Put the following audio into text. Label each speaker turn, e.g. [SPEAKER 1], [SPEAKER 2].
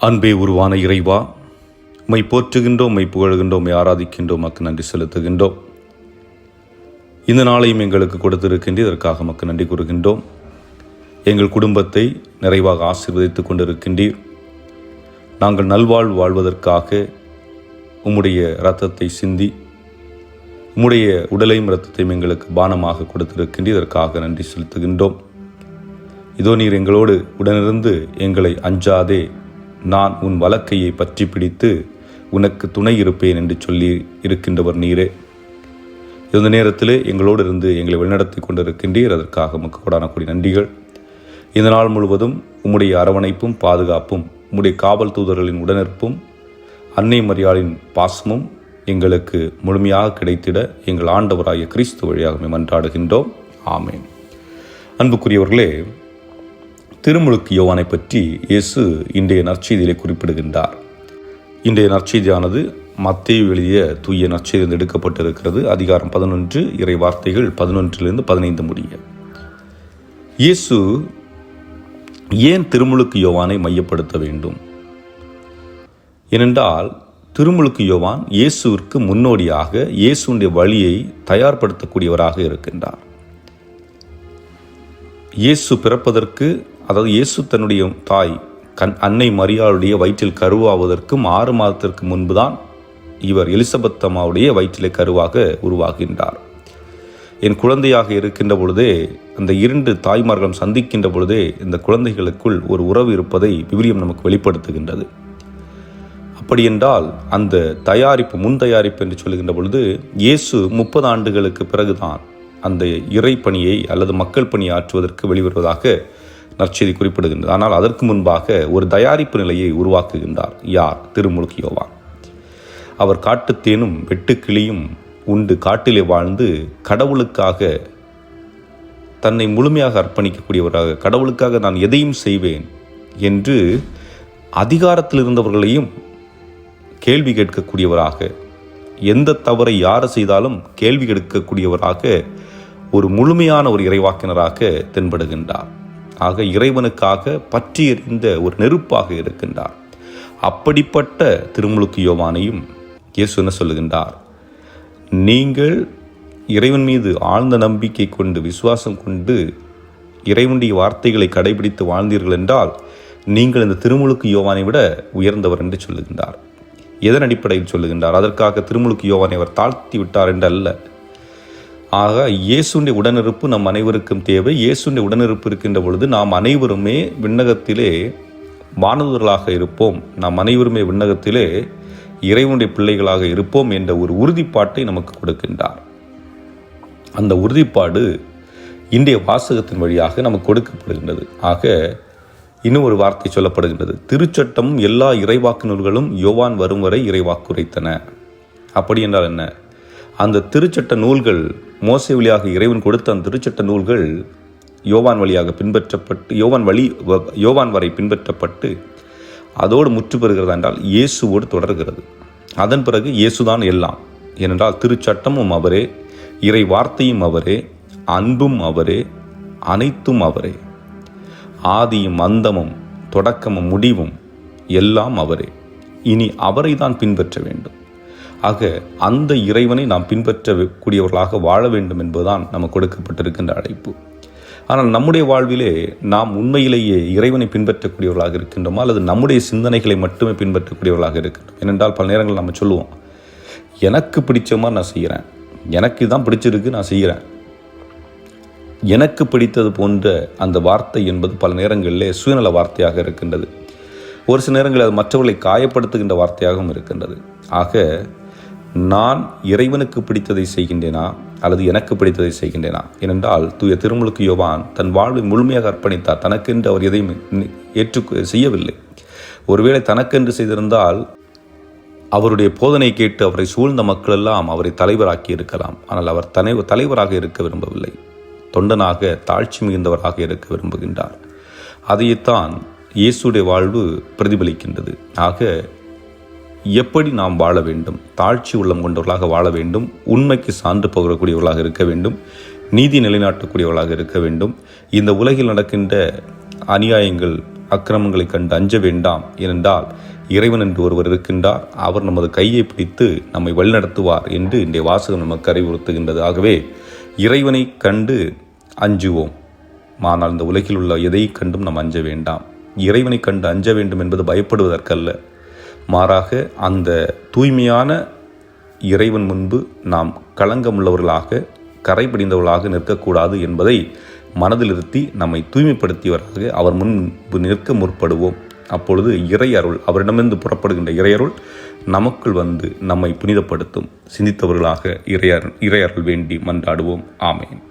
[SPEAKER 1] அன்பே உருவான இறைவா, உம்மை போற்றுகின்றோம், உம்மை புகழ்கின்றோம், உம்மை ஆராதிக்கின்றோம், உமக்கு நன்றி செலுத்துகின்றோம். இந்த நாளையும் எங்களுக்கு கொடுத்திருக்கின்ற இதற்காக உமக்கு நன்றி கூறுகின்றோம். எங்கள் குடும்பத்தை நிறைவாக ஆசீர்வதித்துக் கொண்டிருக்கின்றீர். நாங்கள் நல்வாழ்வு வாழ்வதற்காக உம்முடைய இரத்தத்தை சிந்தி உம்முடைய உடலையும் இரத்தத்தையும் எங்களுக்கு பானமாக கொடுத்திருக்கின்ற இதற்காக நன்றி செலுத்துகின்றோம். இதோ நீர் எங்களோடு உடனிருந்து எங்களை அஞ்சாதே, நான் உன் வலக்கையை பற்றி பிடித்து உனக்கு துணை இருப்பேன் என்று சொல்லி இருக்கின்றவர் நீரே. இந்த நேரத்திலே எங்களோடு இருந்து எங்களை வழிநடத்தி கொண்டிருக்கின்றீர். அதற்காக உமக்கு கொடான நன்றிகள். இந்த நாள் முழுவதும் உம்முடைய அரவணைப்பும் பாதுகாப்பும் உம்முடைய காவல் தூதர்களின் உடனிருப்பும் அன்னை மரியாளின் பாசமும் எங்களுக்கு முழுமையாக கிடைத்திட எங்கள் ஆண்டவராகிய கிறிஸ்து வழியாக மன்றாடுகின்றோம். ஆமேன். அன்புக்குரியவர்களே, திருமுழுக்கு யோவானை பற்றி இயேசு இன்றைய நற்செய்தியிலே குறிப்பிடுகின்றார். இன்றைய நற்செய்தியானது மத்தேயு எழுதிய தூய நற்செய்தியில் எடுக்கப்பட்டிருக்கிறது. அதிகாரம் 11, இறை வார்த்தைகள் 11 15 முடிய. இயேசு ஏன் திருமுழுக்கு யோவானை மையப்படுத்த வேண்டும்? ஏனென்றால் திருமுழுக்கு யோவான் இயேசுவிற்கு முன்னோடியாக இயேசுடைய வழியை தயார்படுத்தக்கூடியவராக இருக்கின்றார். இயேசு பிறப்பதற்கு, அதாவது இயேசு தன்னுடைய தாய் அன்னை மரியாளுடைய வயிற்றில் கருவாவதற்கு 6 மாதத்திற்கு முன்புதான் இவர் எலிசபெத் அம்மாவுடைய வயிற்றிலே கருவாக உருவாகின்றார். என் குழந்தையாக இருக்கின்ற பொழுதே, அந்த 2 தாய்மார்களும் சந்திக்கின்ற பொழுதே இந்த குழந்தைகளுக்குள் ஒரு உறவு இருப்பதை விவிலியம் நமக்கு வெளிப்படுத்துகின்றது. அப்படி என்றால் அந்த முன் தயாரிப்பு என்று சொல்லுகின்ற பொழுது இயேசு 30 ஆண்டுகளுக்கு பிறகுதான் அந்த இறை பணியை அல்லது மக்கள் பணியை ஆற்றுவதற்கு வெளிவருவதாக நற்செய்தி குறிப்பிடுகின்றது. ஆனால் அதற்கு முன்பாக ஒரு தயாரிப்பு நிலையை உருவாக்குகின்றார். யார்? திருமுழுக்கு யோவான். அவர் காட்டுத்தேனும் வெட்டுக்கிளியும் உண்டு காட்டிலே வாழ்ந்து கடவுளுக்காக தன்னை முழுமையாக அர்ப்பணிக்கக்கூடியவராக, கடவுளுக்காக நான் எதையும் செய்வேன் என்று அதிகாரத்தில் இருந்தவர்களையும் கேள்வி கேட்கக்கூடியவராக, எந்த தவறை யார் செய்தாலும் கேள்வி கேட்கக்கூடியவராக, ஒரு முழுமையான ஒரு இறைவாக்கினராக தென்படுகின்றார். ஆக இறைவனுக்காக பற்றி எறிந்த ஒரு நெருப்பாக இருக்கின்றார். அப்படிப்பட்ட திருமுழுக்கு யோவானையும் இயேசு என்ன சொல்லுகின்றார்? நீங்கள் இறைவன் மீது ஆழ்ந்த நம்பிக்கை கொண்டு விசுவாசம் கொண்டு இறைவனுடைய வார்த்தைகளை கடைபிடித்து வாழ்ந்தீர்கள் என்றால் நீங்கள் இந்த திருமுழுக்கு யோவானை விட உயர்ந்தவர் என்று சொல்லுகின்றார். எதன் அடிப்படையில் சொல்லுகின்றார்? அதற்காக திருமுழுக்கு யோவானை அவர் தாழ்த்தி விட்டார் என்று அல்ல. ஆக இயேசுடைய உடனிருப்பு நம் அனைவருக்கும் தேவை. இயேசுடைய உடனிருப்பு இருக்கின்ற பொழுது நாம் அனைவருமே விண்ணகத்திலே வானதூதர்களாக இருப்போம், நாம் அனைவருமே விண்ணகத்திலே இறைவனுடைய பிள்ளைகளாக இருப்போம் என்ற ஒரு உறுதிப்பாட்டை நமக்கு கொடுக்கின்றார். அந்த உறுதிப்பாடு இன்றைய வாசகத்தின் வழியாக நமக்கு கொடுக்கப்படுகின்றது. ஆக இன்னும் ஒரு வார்த்தை சொல்லப்படுகின்றது, திருச்சட்டமும் எல்லா இறைவாக்கு நூல்களும் யோவான் வரும் வரை இறைவாக்குரைத்தன. அப்படி என்றால் என்ன? அந்த திருச்சட்ட நூல்கள், மோசே வழியாக இறைவன் கொடுத்த அந்த திருச்சட்ட நூல்கள் யோவான் வழியாக பின்பற்றப்பட்டு யோவான் வரை பின்பற்றப்பட்டு அதோடு முற்று பெறுகிறதா என்றால் இயேசுவோடு தொடர்கிறது. அதன் பிறகு இயேசுதான் எல்லாம். ஏனென்றால் திருச்சட்டமும் அவரே, இறை வார்த்தையும் அவரே, அன்பும் அவரே, அனைத்தும் அவரே, ஆதியும் அந்தமும் தொடக்கமும் முடிவும் எல்லாம் அவரே. இனி அவரை தான் பின்பற்ற வேண்டும். ஆக அந்த இறைவனை நாம் பின்பற்றக்கூடியவர்களாக வாழ வேண்டும் என்பதுதான் நமக்கு கொடுக்கப்பட்டிருக்கின்ற அழைப்பு. ஆனால் நம்முடைய வாழ்விலே நாம் உண்மையிலேயே இறைவனை பின்பற்றக்கூடியவர்களாக இருக்கின்றோமா, அல்லது நம்முடைய சிந்தனைகளை மட்டுமே பின்பற்றக்கூடியவர்களாக இருக்கின்றோம்? ஏனென்றால் பல நேரங்கள் நம்ம சொல்லுவோம், எனக்கு பிடிச்ச மாதிரி நான் செய்கிறேன், எனக்கு இதுதான் பிடிச்சிருக்கு நான் செய்கிறேன். எனக்கு பிடித்தது போன்ற அந்த வார்த்தை என்பது பல நேரங்களிலே சுயநல வார்த்தையாக இருக்கின்றது. ஒரு சில நேரங்களில் அது மற்றவர்களை காயப்படுத்துகின்ற வார்த்தையாகவும் இருக்கின்றது. ஆக நான் இறைவனுக்கு பிடித்ததை செய்கின்றேனா அல்லது எனக்கு பிடித்ததை செய்கின்றேனா? ஏனென்றால் தூய திருமுழுக்கு யோவான் தன் வாழ்வை முழுமையாக அர்ப்பணித்தார். தனக்கென்று அவர் எதையும் செய்யவில்லை. ஒருவேளை தனக்கென்று செய்திருந்தால் அவருடைய போதனை கேட்டு அவரை சூழ்ந்த மக்கள் எல்லாம் அவரை தலைவராக்கி இருக்கலாம். ஆனால் அவர் தலைவராக இருக்க விரும்பவில்லை. தொண்டனாக தாழ்ச்சி மிகுந்தவராக இருக்க விரும்புகின்றார். அதைத்தான் இயேசுடைய வாழ்வு பிரதிபலிக்கின்றது. ஆக எப்படி நாம் வாழ வேண்டும்? தாழ்ச்சி உள்ளம் கொண்டவர்களாக வாழ வேண்டும், உண்மைக்கு சான்று பகரக்கூடியவர்களாக இருக்க வேண்டும், நீதி நிலைநாட்டக்கூடியவர்களாக இருக்க வேண்டும். இந்த உலகில் நடக்கின்ற அநியாயங்கள், அக்கிரமங்களை கண்டு அஞ்ச வேண்டாம். ஏனென்றால் இறைவன் என்று ஒருவர் இருக்கின்றார். அவர் நமது கையை பிடித்து நம்மை வழிநடத்துவார் என்று இன்றைய வாசகம் நமக்கு அறிவுறுத்துகின்றது. ஆகவே இறைவனை கண்டு அஞ்சுவோம். ஆனால் இந்த உலகில் உள்ள எதை கண்டும் நாம் அஞ்ச வேண்டாம். இறைவனை கண்டு அஞ்ச வேண்டும் என்பது பயப்படுவதற்கல்ல, மாறாக அந்த தூய்மையான இறைவன் முன்பு நாம் களங்கமுள்ளவர்களாக கரைபிடிந்தவர்களாக நிற்கக்கூடாது என்பதை மனதில் இருத்தி நம்மை தூய்மைப்படுத்தியவராக அவர் முன்பு நிற்க முற்படுவோம். அப்பொழுது இறையருள், அவரிடமிருந்து புறப்படுகின்ற இறையருள் நமக்குள் வந்து நம்மை புனிதப்படுத்தும். சிந்தித்தவர்களாக இறையருள் வேண்டி மன்றாடுவோம். ஆமேன்.